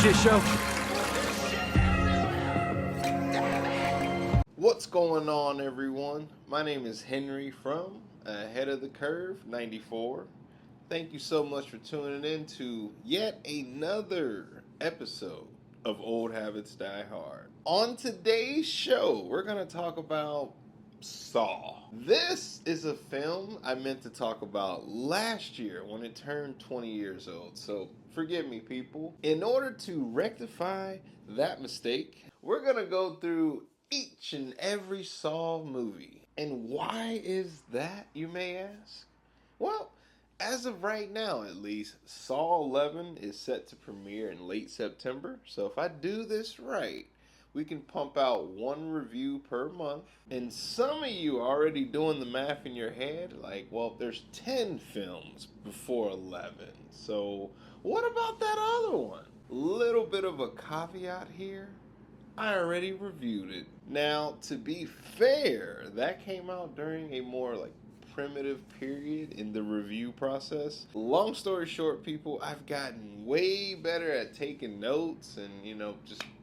shit show. What's going on, everyone? My name is Henry from Ahead of the Curve 94. Thank you so much for tuning in to yet another episode of Old Habits Die Hard. On today's show, we're going to talk about Saw. This is a film I meant to talk about last year when it turned 20 years old, so forgive me, people. In order to rectify that mistake, we're going to go through each and every Saw movie. And why is that, you may ask? Well, as of right now, at least, Saw 11 is set to premiere in late September. So if I do this right, we can pump out one review per month. And some of you are already doing the math in your head, like, well, there's 10 films before 11. So what about that other one? Little bit of a caveat here. I already reviewed it. Now, to be fair, that came out during a more primitive period in the review process. Long story short, people, I've gotten way better at taking notes and,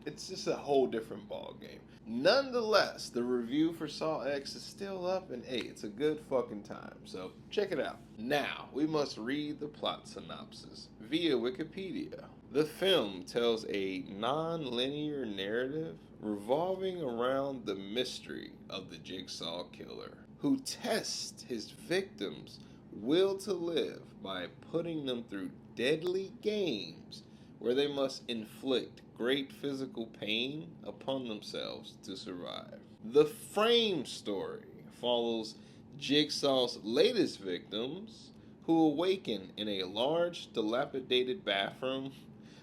it's just a whole different ball game. Nonetheless, the review for Saw X is still up, and hey, it's a good fucking time, so check it out. Now, we must read the plot synopsis via Wikipedia. The film tells a non-linear narrative revolving around the mystery of the Jigsaw Killer, who tests his victims' will to live by putting them through deadly games where they must inflict great physical pain upon themselves to survive. The Frame story follows Jigsaw's latest victims, who awaken in a large, dilapidated bathroom,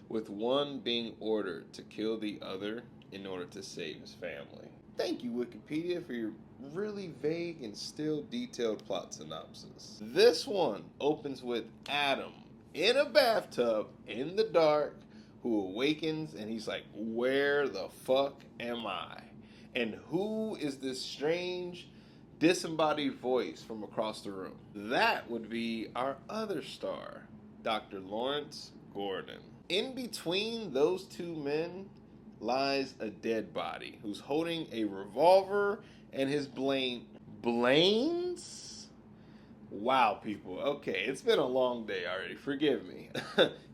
with one being ordered to kill the other in order to save his family. Thank you, Wikipedia, for your really vague and still detailed plot synopsis. This one opens with Adam in a bathtub in the dark, who awakens and he's like, where the fuck am I? And who is this strange, disembodied voice from across the room? That would be our other star, Dr. Lawrence Gordon. In between those two men lies a dead body who's holding a revolver and his Blaines? Wow, people. Okay, it's been a long day already. Forgive me.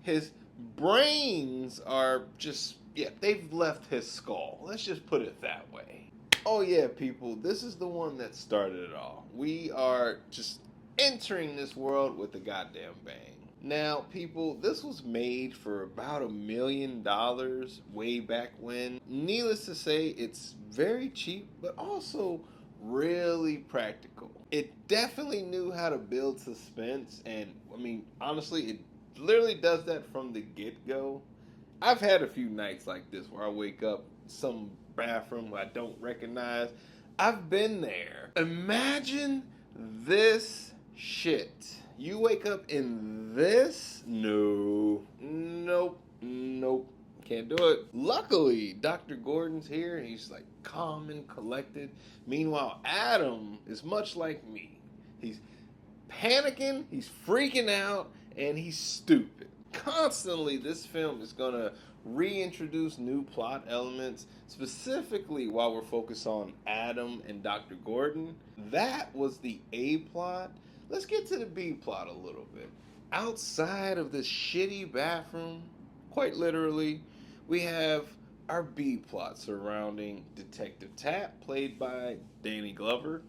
His brains are just, they've left his skull. Let's just put it that way. Oh yeah, people, this is the one that started it all. We are just entering this world with a goddamn bang. Now, people, this was made for about $1 million way back when. Needless to say, it's very cheap, but also really practical. It definitely knew how to build suspense, and honestly, it literally does that from the get-go. I've had a few nights like this where I wake up some bathroom I don't recognize. I've been there. Imagine this shit. You wake up in this? No. Nope. Can't do it. Luckily, Dr. Gordon's here and he's calm and collected. Meanwhile, Adam is much like me. He's panicking, he's freaking out, and he's stupid. Constantly, this film is going to reintroduce new plot elements, specifically while we're focused on Adam and Dr. Gordon. That was the A plot. Let's get to the B plot a little bit. Outside of this shitty bathroom, quite literally, we have our B plot surrounding Detective Tapp, played by Danny Glover.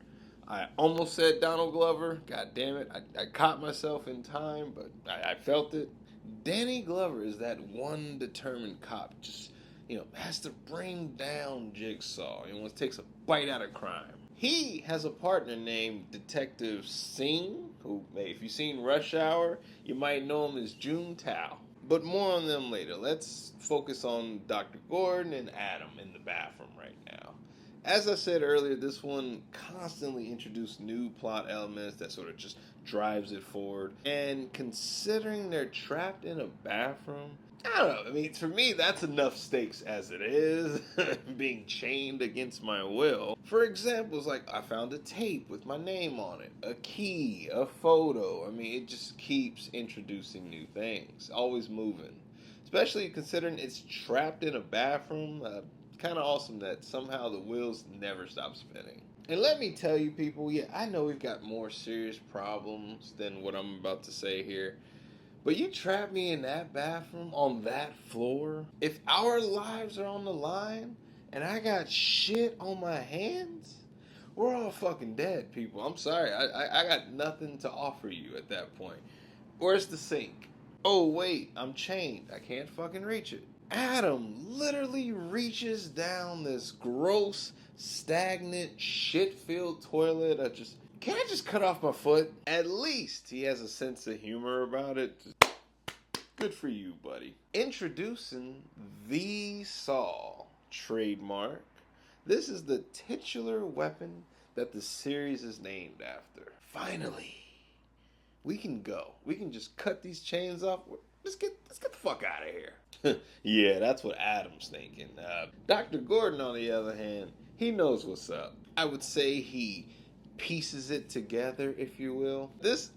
I almost said Donald Glover. God damn it. I caught myself in time, but I felt it. Danny Glover is that one determined cop, just, has to bring down Jigsaw. Takes a bite out of crime. He has a partner named Detective Singh, who, if you've seen Rush Hour, you might know him as June Tao. But more on them later. Let's focus on Dr. Gordon and Adam in the bathroom right now. As I said earlier, this one constantly introduced new plot elements that sort of just drives it forward. And considering they're trapped in a bathroom, I don't know. For me, that's enough stakes as it is, being chained against my will. For example, it's I found a tape with my name on it, a key, a photo. It just keeps introducing new things, always moving. especially considering it's trapped in a bathroom. Kind of awesome that somehow the wheels never stop spinning. And let me tell you, people, yeah, I know we've got more serious problems than what I'm about to say here. But you trap me in that bathroom on that floor. If our lives are on the line and I got shit on my hands, we're all fucking dead, people. I'm sorry. I got nothing to offer you at that point. Where's the sink? Oh, wait, I'm chained. I can't fucking reach it. Adam literally reaches down this gross, stagnant, shit filled toilet. Can I just cut off my foot? At least he has a sense of humor about it. Good for you, buddy. Introducing the Saw trademark. This is the titular weapon that the series is named after. Finally, we can go. We can just cut these chains off. Let's get the fuck out of here. Yeah, that's what Adam's thinking. Dr. Gordon, on the other hand, he knows what's up. I would say he pieces it together, if you will. This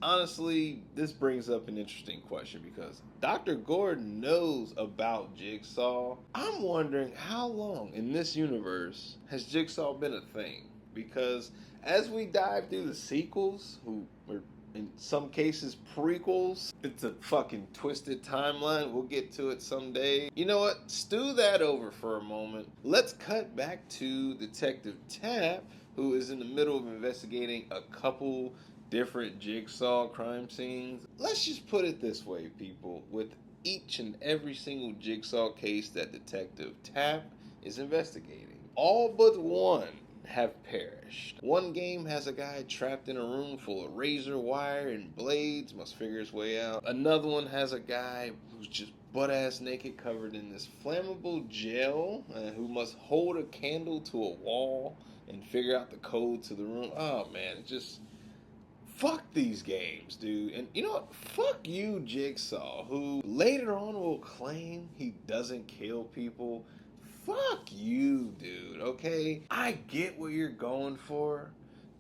brings up an interesting question because Dr. Gordon knows about Jigsaw. I'm wondering how long in this universe has Jigsaw been a thing? Because as we dive through the sequels, who were in some cases prequels, it's a fucking twisted timeline. We'll get to it someday. You know what? Stew that over for a moment. Let's cut back to Detective Tapp, who is in the middle of investigating a couple different Jigsaw crime scenes. Let's just put it this way, people. With each and every single Jigsaw case that Detective Tapp is investigating, all but one have perished. One game has a guy trapped in a room full of razor wire and blades, must figure his way out. Another one has a guy who's just butt-ass naked, covered in this flammable gel, who must hold a candle to a wall and figure out the code to the room. Oh man, it just... fuck these games, dude. And you know what? Fuck you, Jigsaw, who later on will claim he doesn't kill people. Fuck you, dude, okay? I get what you're going for.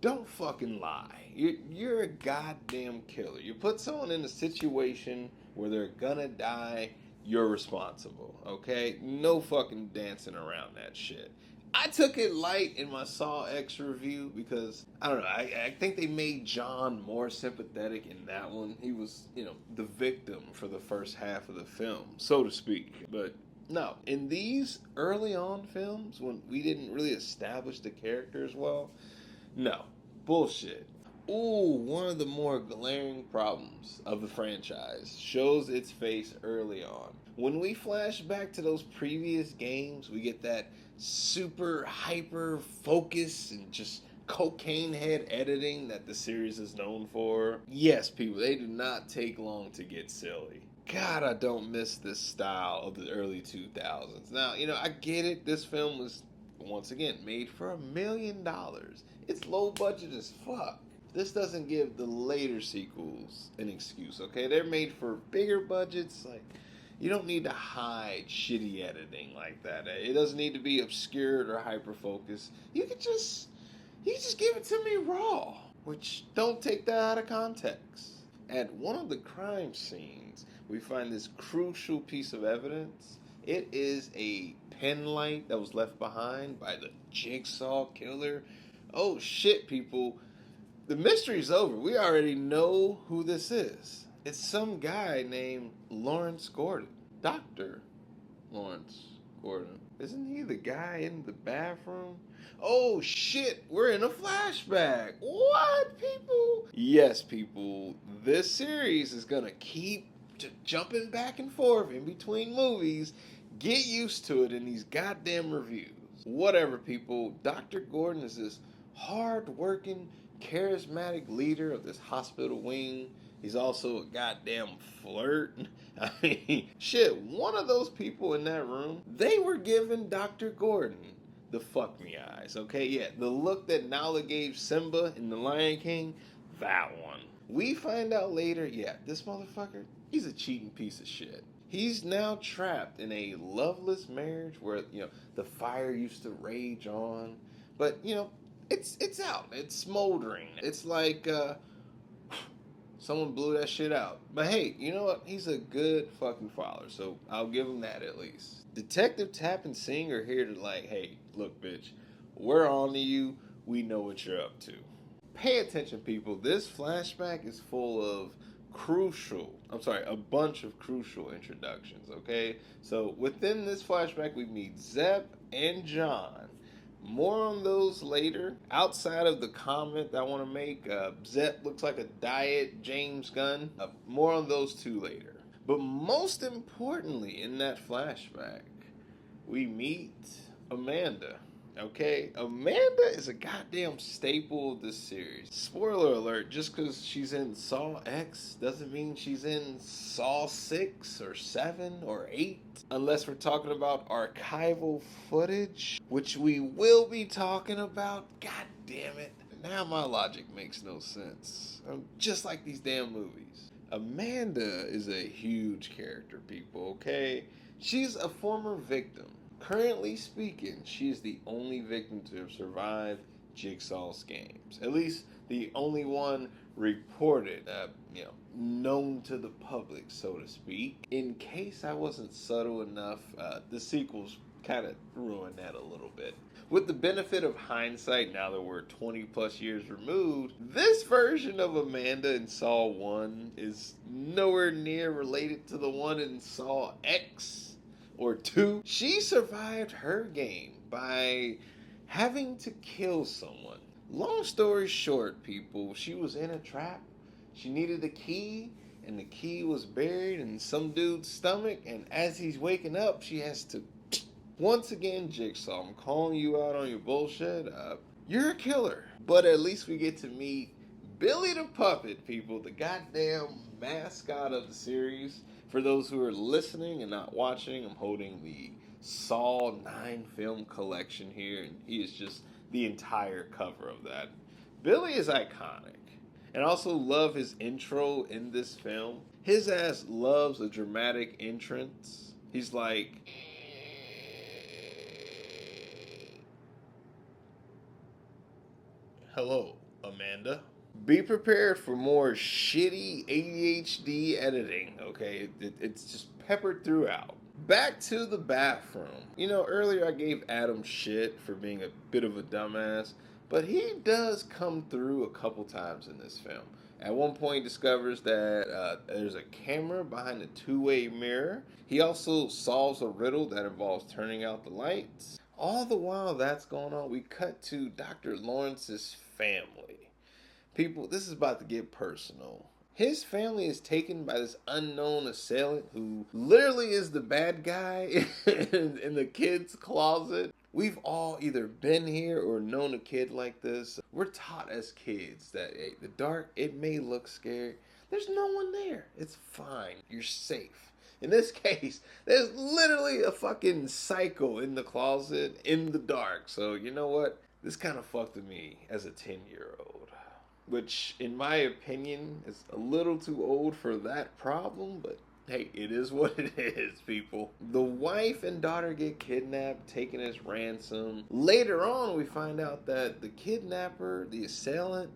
Don't fucking lie. You're a goddamn killer. You put someone in a situation where they're gonna die, you're responsible, okay? No fucking dancing around that shit. I took it light in my Saw X review because, I don't know, I think they made John more sympathetic in that one. He was, the victim for the first half of the film, so to speak. But no, in these early on films, when we didn't really establish the characters well, no, bullshit. Ooh, one of the more glaring problems of the franchise shows its face early on. When we flash back to those previous games, we get that super hyper focus and just cocaine head editing that the series is known for. Yes, people, they do not take long to get silly. God, I don't miss this style of the early 2000s. Now, I get it. This film was, once again, made for $1 million. It's low budget as fuck. This doesn't give the later sequels an excuse, okay? They're made for bigger budgets. Like, you don't need to hide shitty editing like that. It doesn't need to be obscured or hyper-focused. You can just give it to me raw. Which, don't take that out of context. At one of the crime scenes, we find this crucial piece of evidence. It is a pen light that was left behind by the Jigsaw killer. Oh shit, people. The mystery's over. We already know who this is. It's some guy named Lawrence Gordon. Dr. Lawrence Gordon. Isn't he the guy in the bathroom? Oh shit, we're in a flashback. What, people? Yes, people. This series is gonna keep jumping back and forth in between movies. Get used to it in these goddamn reviews. Whatever, people. Dr. Gordon is this hard-working, charismatic leader of this hospital wing. He's also a goddamn flirt. I mean, shit, one of those people in that room, they were giving Dr. Gordon the fuck me eyes, okay? Yeah, the look that Nala gave Simba in The Lion King, that one. We find out later, yeah, this motherfucker, he's a cheating piece of shit. He's now trapped in a loveless marriage where, the fire used to rage on. But, it's out. It's smoldering. It's like, Someone blew that shit out. But hey, you know what? He's a good fucking father, so I'll give him that at least. Detective Tapp and Singh are here to like, hey, look, bitch, we're on to you. We know what you're up to. Pay attention, people. This flashback is full of a bunch of crucial introductions, okay? So within this flashback, we meet Zep and John. More on those later. Outside of the comment that I want to make, Zep looks like a diet James Gunn. More on those two later. But most importantly, in that flashback, we meet Amanda. Okay, Amanda is a goddamn staple of this series. Spoiler alert, just because she's in Saw X doesn't mean she's in Saw 6 or 7 or 8. Unless we're talking about archival footage, which we will be talking about. God damn it. Now my logic makes no sense. I'm just like these damn movies. Amanda is a huge character, people, okay? She's a former victim. Currently speaking, she is the only victim to have survived Jigsaw's games. At least the only one reported, known to the public, so to speak. In case I wasn't subtle enough, the sequels kind of ruined that a little bit. With the benefit of hindsight, now that we're 20 plus years removed, this version of Amanda in Saw 1 is nowhere near related to the one in Saw X or 2. She survived her game by having to kill someone. Long story short, people, she was in a trap. She needed a key, and the key was buried in some dude's stomach, and as he's waking up, she has to... Once again, Jigsaw, I'm calling you out on your bullshit. You're a killer. But at least we get to meet Billy the Puppet, people, the goddamn mascot of the series. For those who are listening and not watching, I'm holding the Saw 9 film collection here, and he is just the entire cover of that. Billy is iconic. And I also love his intro in this film. His ass loves a dramatic entrance. He's like... Hello, Amanda. Be prepared for more shitty ADHD editing, okay? It's just peppered throughout. Back to the bathroom. You know, earlier I gave Adam shit for being a bit of a dumbass, but he does come through a couple times in this film. At one point, he discovers that there's a camera behind a two-way mirror. He also solves a riddle that involves turning out the lights. All the while that's going on, we cut to Dr. Lawrence's family. People, this is about to get personal. His family is taken by this unknown assailant who literally is the bad guy in the kid's closet. We've all either been here or known a kid like this. We're taught as kids that, hey, the dark, it may look scary. There's no one there. It's fine. You're safe. In this case, there's literally a fucking psycho in the closet in the dark. So, you know what? This kind of fucked with me as a 10-year-old. Which, in my opinion, is a little too old for that problem, but hey, it is what it is, people. The wife and daughter get kidnapped, taken as ransom. Later on, we find out that the kidnapper, the assailant,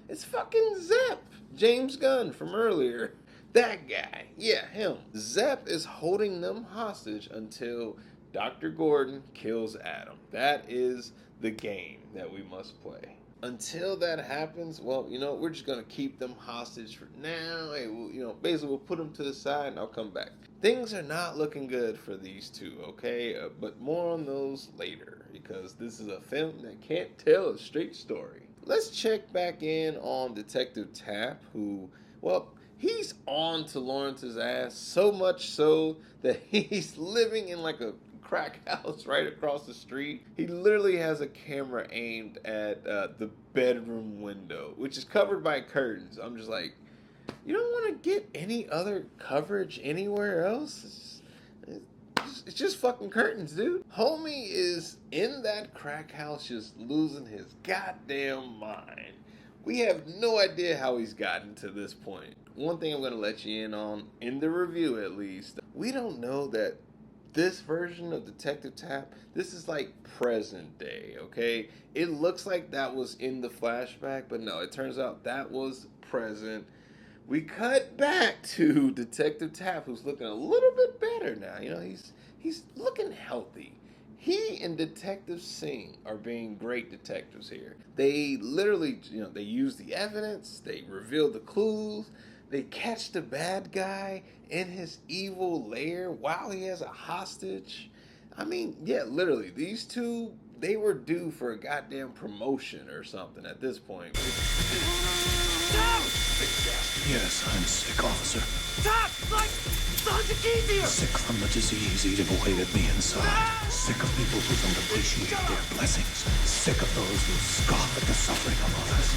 is fucking Zep, James Gunn from earlier. That guy, yeah, him. Zep is holding them hostage until Dr. Gordon kills Adam. That is the game that we must play. Until that happens, well, we're just going to keep them hostage for now. Hey, basically we'll put them to the side and I'll come back. Things are not looking good for these two, okay? But more on those later, because this is a film that can't tell a straight story. Let's check back in on Detective Tapp, who, well, he's on to Lawrence's ass, so much so that he's living in like a crack house right across the street. He literally has a camera aimed at the bedroom window, which is covered by curtains. I'm just like, you don't want to get any other coverage anywhere else? It's just fucking curtains, dude. Homie is in that crack house just losing his goddamn mind. We have no idea how he's gotten to this point. One thing I'm going to let you in on, in the review at least, we don't know that this version of Detective Tapp, this is like present day, okay? It looks like that was in the flashback, but no, it turns out that was present. We cut back to Detective Tapp, who's looking a little bit better now. You know, he's looking healthy. He and Detective Singh are being great detectives here. They literally, they use the evidence, they reveal the clues, they catch the bad guy in his evil lair while he has a hostage. I mean, yeah, literally, these two, they were due for a goddamn promotion or something at this point. Yes, I'm sick, officer. Stop! Like, Sonic here! Sick from the disease eating away at me inside. Sick of people who don't appreciate their blessings. Sick of those who scoff at the suffering of others.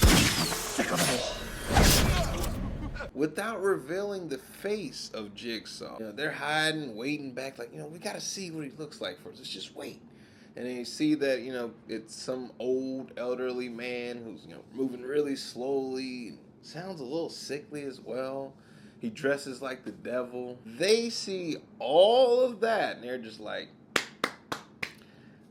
I'm sick of it all. Without revealing the face of Jigsaw, they're hiding, waiting back, like, we gotta see what he looks like first. Let's just wait. And then you see that, it's some old elderly man who's, moving really slowly. Sounds a little sickly as well. He dresses like the devil. They see all of that and they're just like,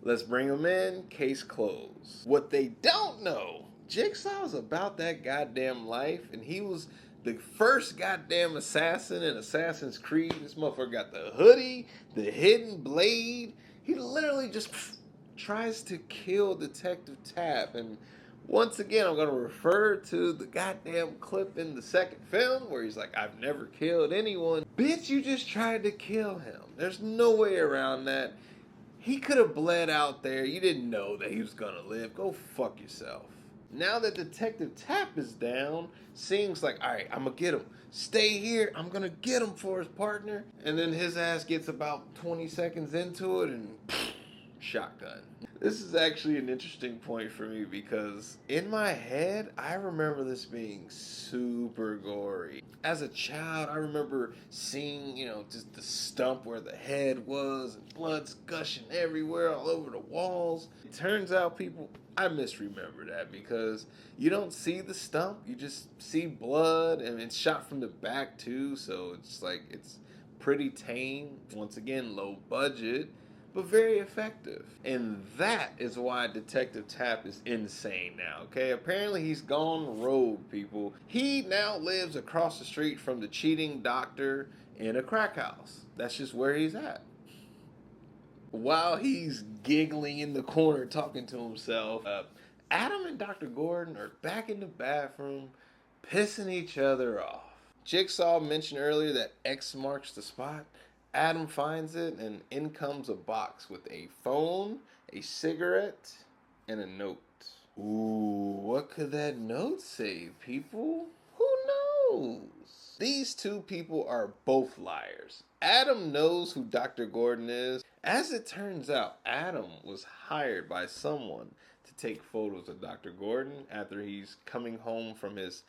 let's bring him in, case closed. What they don't know, Jigsaw's about that goddamn life, and he was the first goddamn assassin in Assassin's Creed. This motherfucker got the hoodie, the hidden blade. He literally just tries to kill Detective Tapp. And once again, I'm going to refer to the goddamn clip in the second film where he's like, I've never killed anyone. Bitch, you just tried to kill him. There's no way around that. He could have bled out there. You didn't know that he was going to live. Go fuck yourself. Now that Detective Tapp is down, Singh's like, all right, I'm going to get him. Stay here. I'm going to get him for his partner. And then his ass gets about 20 seconds into it and shotgun. This is actually an interesting point for me because in my head, I remember this being super gory. As a child, I remember seeing, just the stump where the head was and blood's gushing everywhere all over the walls. It turns out, people, I misremember that because you don't see the stump, you just see blood, and it's shot from the back too, so it's like, it's pretty tame. Once again, low budget, but very effective. And that is why Detective Tapp is insane now, okay? Apparently he's gone rogue, people. He now lives across the street from the cheating doctor in a crack house. That's just where he's at. While he's giggling in the corner talking to himself, Adam and Dr. Gordon are back in the bathroom pissing each other off. Jigsaw mentioned earlier that X marks the spot. Adam finds it, and in comes a box with a phone, a cigarette, and a note. Ooh, what could that note say, people? Who knows? These two people are both liars. Adam knows who Dr. Gordon is. As it turns out, Adam was hired by someone to take photos of Dr. Gordon after he's coming home from his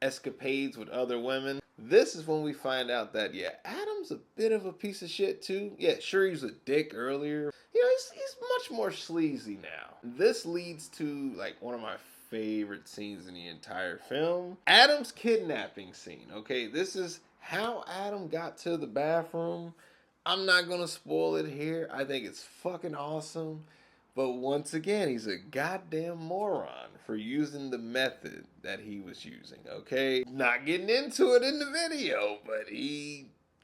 escapades with other women. This is when we find out that, Adam's a bit of a piece of shit too. Yeah, sure, he was a dick earlier. He's much more sleazy now. This leads to, like, one of my favorite scenes in the entire film. Adam's kidnapping scene, okay? This is how Adam got to the bathroom. I'm not gonna spoil it here. I think it's fucking awesome. But once again, he's a goddamn moron for using the method that he was using, okay? Not getting into it in the video, but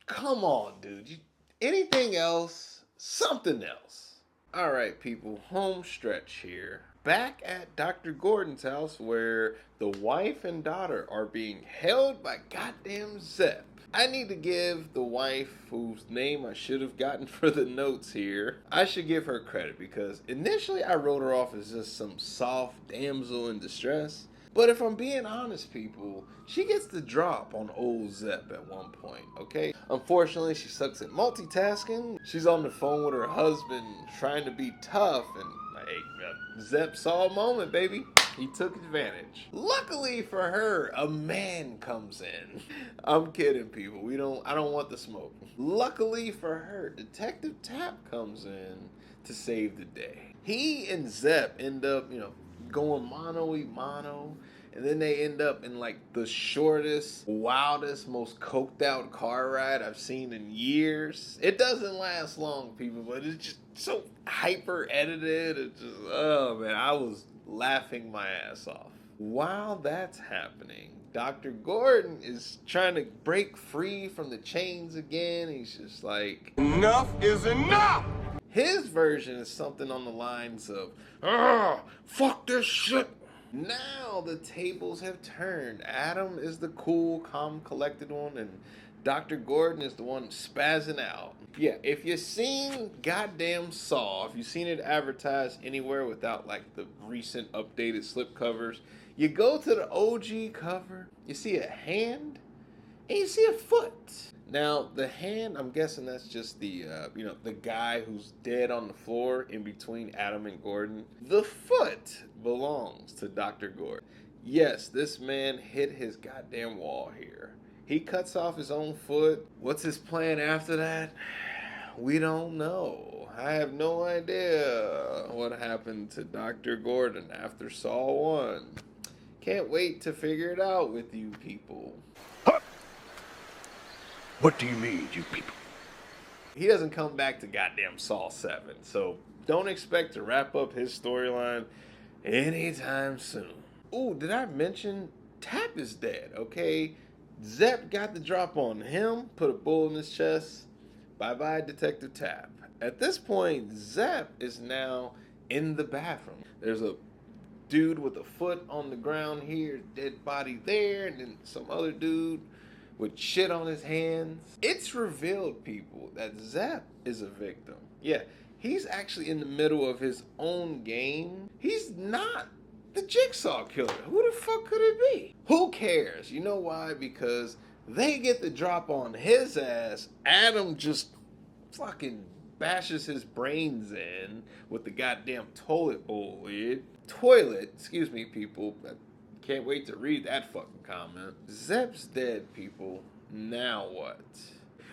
come on, dude. Anything else? Something else. All right, people, home stretch here. Back at Dr. Gordon's house where the wife and daughter are being held by goddamn Zep. I need to give the wife, whose name I should have gotten for the notes here, I should give her credit because initially I wrote her off as just some soft damsel in distress. But if I'm being honest, people, she gets the drop on old Zep at one point, okay? Unfortunately, she sucks at multitasking. She's on the phone with her husband trying to be tough, and Zep saw a moment, baby. He took advantage. Luckily for her, a man comes in. I'm kidding, people. I don't want the smoke. Luckily for her, Detective Tapp comes in to save the day. He and Zep end up, going mano-y-mano. And then they end up in like the shortest, wildest, most coked out car ride I've seen in years. It doesn't last long, people, but it's just so hyper edited. It's just, oh man, I was laughing my ass off. While that's happening, Dr. Gordon is trying to break free from the chains again. He's just like, enough is enough! his version is something on the lines of, ah, fuck this shit. Now the tables have turned. Adam is the cool, calm, collected one, and Dr. Gordon is the one spazzing out. Yeah, if you've seen goddamn Saw, if you've seen it advertised anywhere without like the recent updated slipcovers, you go to the OG cover, you see a hand, and you see a foot. Now, the hand, I'm guessing that's just the guy who's dead on the floor in between Adam and Gordon. The foot belongs to Dr. Gordon. Yes, this man hit his goddamn wall here. He cuts off his own foot. What's his plan after that? We don't know. I have no idea what happened to Dr. Gordon after Saw 1. Can't wait to figure it out with you people. What do you mean, you people? He doesn't come back to goddamn Saw 7, so don't expect to wrap up his storyline anytime soon. Ooh, did I mention Tap is dead, okay? Zep got the drop on him, put a bullet in his chest. Bye-bye, Detective Tap. At this point, Zep is now in the bathroom. There's a dude with a foot on the ground here, dead body there, and then some other dude with shit on his hands. It's revealed, people, that Zep is a victim. Yeah, he's actually in the middle of his own game. He's not the Jigsaw killer. Who the fuck could it be? Who cares? You know why? Because they get the drop on his ass. Adam just fucking bashes his brains in with the goddamn toilet bowl lid. Toilet, excuse me, people. Can't wait to read that fucking comment. Zep's dead, people. Now what?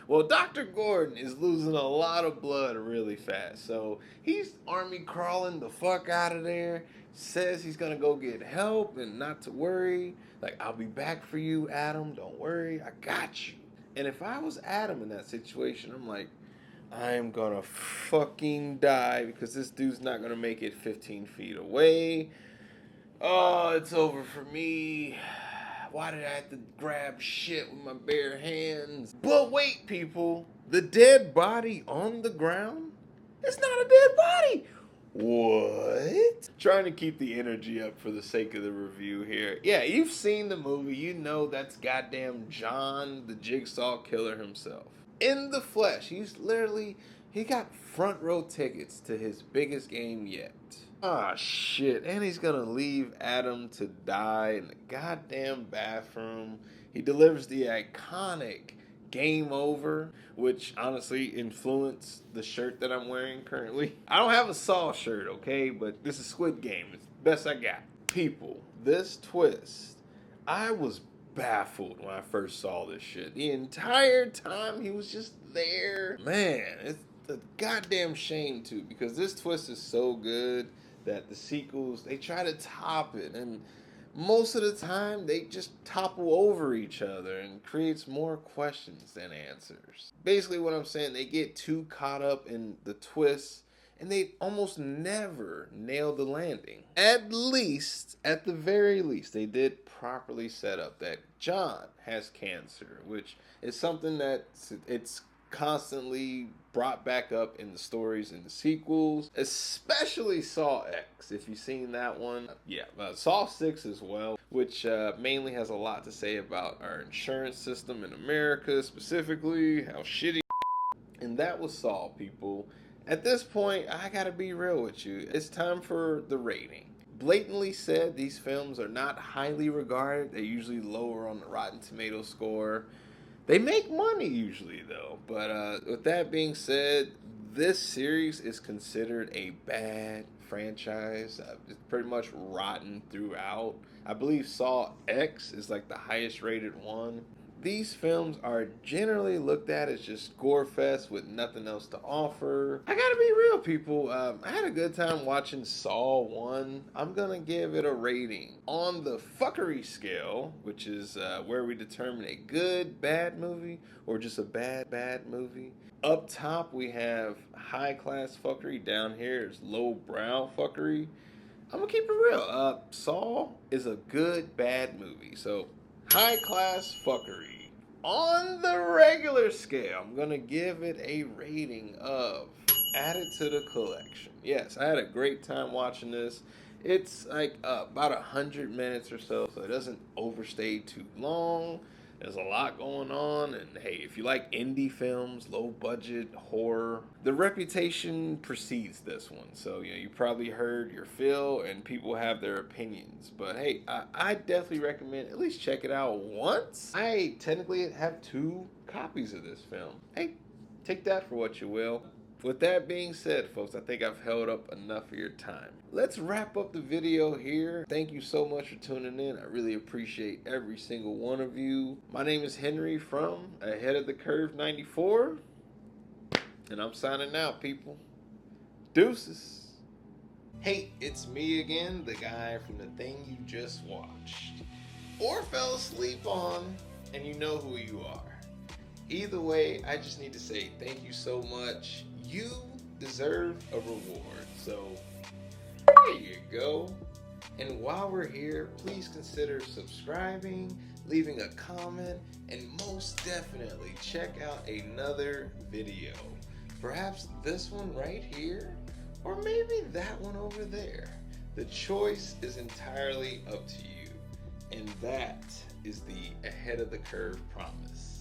Well, Dr. Gordon is losing a lot of blood really fast. So he's army crawling the fuck out of there. Says he's gonna go get help and not to worry. Like, I'll be back for you, Adam. Don't worry. I got you. And if I was Adam in that situation, I'm like, I'm gonna fucking die because this dude's not gonna make it 15 feet away. Oh, it's over for me. Why did I have to grab shit with my bare hands? But wait, people. The dead body on the ground? It's not a dead body. What? Trying to keep the energy up for the sake of the review here. Yeah, you've seen the movie. You know that's goddamn John, the Jigsaw killer himself. In the flesh. He got front row tickets to his biggest game yet. Ah, shit. And he's gonna leave Adam to die in the goddamn bathroom. He delivers the iconic game over, which honestly influenced the shirt that I'm wearing currently. I don't have a Saw shirt, okay? But this is Squid Game. It's the best I got. People, this twist, I was baffled when I first saw this shit. The entire time he was just there. Man, it's a goddamn shame too, because this twist is so good that the sequels, they try to top it, and most of the time they just topple over each other and creates more questions than answers. Basically what I'm saying, they get too caught up in the twists and they almost never nail the landing. At the very least, they did properly set up that John has cancer, which is something that it's constantly brought back up in the stories in the sequels, especially Saw X, if you've seen that one. Yeah, Saw 6 as well, which mainly has a lot to say about our insurance system in America, specifically how shitty. And that was Saw, people. At this point, I gotta be real with you. It's time for the rating. Blatantly said, these films are not highly regarded. They're usually lower on the Rotten Tomatoes score. They make money usually, though. But with that being said, this series is considered a bad franchise. It's pretty much rotten throughout. I believe Saw X is like the highest rated one. These films are generally looked at as just gore fest with nothing else to offer. I gotta be real, people. I had a good time watching Saw 1. I'm gonna give it a rating. On the fuckery scale, which is where we determine a good, bad movie or just a bad movie. Up top, we have high-class fuckery. Down here is low-brow fuckery. I'm gonna keep it real. Saw is a good, bad movie. So, high class fuckery. On the regular scale, I'm gonna give it a rating of add it to the collection. Yes, I had a great time watching this. It's like about 100 minutes or so it doesn't overstay too long. There's a lot going on, and hey, if you like indie films, low budget horror, the reputation precedes this one. So you probably heard your fill, and people have their opinions. But hey, I definitely recommend at least check it out once. I technically have 2 copies of this film. Hey, take that for what you will. With that being said, folks, I think I've held up enough of your time. Let's wrap up the video here. Thank you so much for tuning in. I really appreciate every single one of you. My name is Henry from Ahead of the Curve 94, and I'm signing out, people. Deuces. Hey, it's me again, the guy from the thing you just watched or fell asleep on, and you know who you are. Either way, I just need to say thank you so much. You deserve a reward. So, there you go. And while we're here, please consider subscribing, leaving a comment, and most definitely check out another video. Perhaps this one right here, or maybe that one over there. The choice is entirely up to you. And that is the Ahead of the Curve promise.